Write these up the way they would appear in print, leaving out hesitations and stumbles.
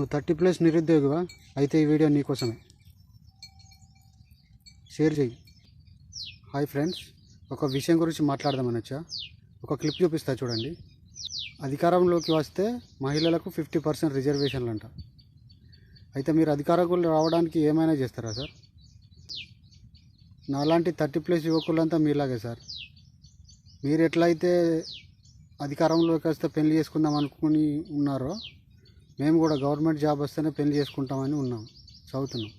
నువ్వు 30+ నిరుద్యోగివా? అయితే ఈ వీడియో నీకోసమే. షేర్ చేయి. హాయ్ ఫ్రెండ్స్, ఒక విషయం గురించి మాట్లాడదామని వచ్చా. ఒక క్లిప్ చూపిస్తా చూడండి. అధికారంలోకి వస్తే మహిళలకు 50% రిజర్వేషన్లు అంట. అయితే మీరు అధికారంలో రావడానికి ఏమైనా చేస్తారా సార్? నాలాంటి 30+ యువకులంతా మీలాగే సార్. మీరు ఎట్లయితే అధికారంలోకి వస్తే పెళ్లి చేసుకుందాం అనుకుని ఉన్నారో, మేము కూడా గవర్నమెంట్ జాబ్ వస్తేనే పెళ్లి చేసుకుంటామని ఉన్నాం, చదువుతున్నాం.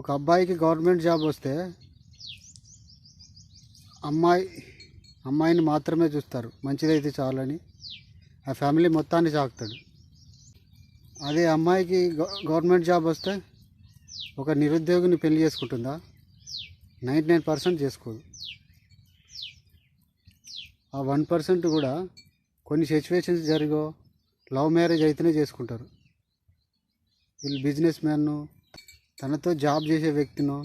ఒక అబ్బాయికి గవర్నమెంట్ జాబ్ వస్తే అమ్మాయిని మాత్రమే చూస్తారు, మంచిదైతే చాలని. ఆ ఫ్యామిలీ మొత్తాన్ని సాగుతాడు. అదే అమ్మాయికి గవర్నమెంట్ జాబ్ వస్తే ఒక నిరుద్యోగిని పెళ్లి చేసుకుంటుందా? 99% చేసుకోదు. ఆ 1% కూడా కొన్ని సిచ్యువేషన్స్ జరిగో లవ్ మ్యారేజ్ అయితేనే చేసుకుంటారు. వీళ్ళు బిజినెస్ మ్యాన్ను, తనతో జాబ్ చేసే వ్యక్తినో,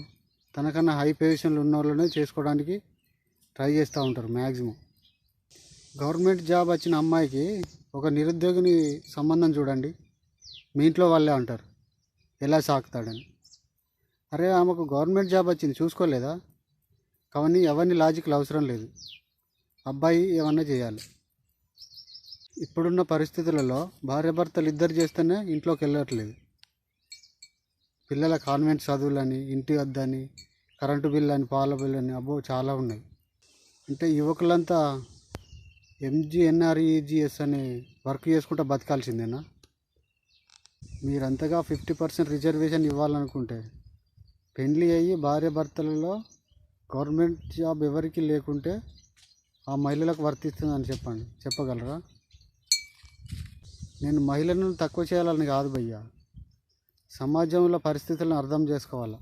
తనకన్నా హై పొజిషన్లు ఉన్న వాళ్ళనే చేసుకోవడానికి ట్రై చేస్తూ ఉంటారు మ్యాక్సిమం. గవర్నమెంట్ జాబ్ వచ్చిన అమ్మాయికి ఒక నిరుద్యోగిని సంబంధం చూడండి, మీ ఇంట్లో వాళ్ళే అంటారు ఎలా సాకుతాడని. అరే, ఆమెకు గవర్నమెంట్ జాబ్ వచ్చింది, చూసుకోలేదా? కానీ అవన్నీ లాజిక్లు అవసరం లేదు. అబ్బాయి ఏమన్నా చేయాలి. ఇప్పుడున్న పరిస్థితులలో భార్యాభర్తలు ఇద్దరు చేస్తేనే ఇంట్లోకి వెళ్ళట్లేదు. పిల్లల కాన్వెంట్ చదువులని, ఇంటి వద్దని, కరెంటు బిల్లు అని, పాల బిల్లు అని, అబ్బో చాలా ఉన్నాయి. అంటే యువకులంతా MGNREGS అని వర్క్ చేసుకుంటూ బతకాల్సిందేనా? మీరంతగా 50% రిజర్వేషన్ ఇవ్వాలనుకుంటే పెళ్ళి అయ్యి భార్యాభర్తలలో గవర్నమెంట్ జాబ్ ఎవరికి లేకుంటే ఆ మహిళలకు వర్తిస్తుందని చెప్పగలరా? నేను మహిళలను తక్కువ చేయాలని కాదు భయ్యా, సమాజంలో పరిస్థితులను అర్థం చేసుకోవాలి.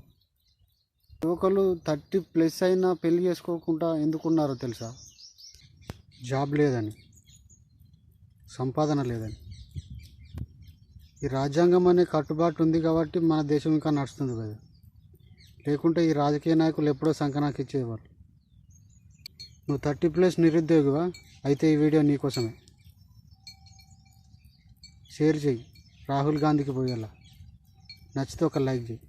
యువకులు 30+ అయినా పెళ్లి చేసుకోకుండా ఎందుకున్నారో తెలుసా? జాబ్ లేదని, సంపాదన లేదని. ఈ రాజ్యాంగం అనే కట్టుబాటు ఉంది కాబట్టి మన దేశం ఇంకా నడుస్తుంది కదా. లేకుంటే ఈ రాజకీయ నాయకులు ఎప్పుడో సంకనాకి ఇచ్చేవారు. నువ్వు 30+ నిరుద్యోగివా? అయితే ఈ వీడియో నీకోసమే. షేర్ చేయి, రాహుల్ గాంధీకి పోయేలా. నచ్చితే ఒక లైక్ చేయి.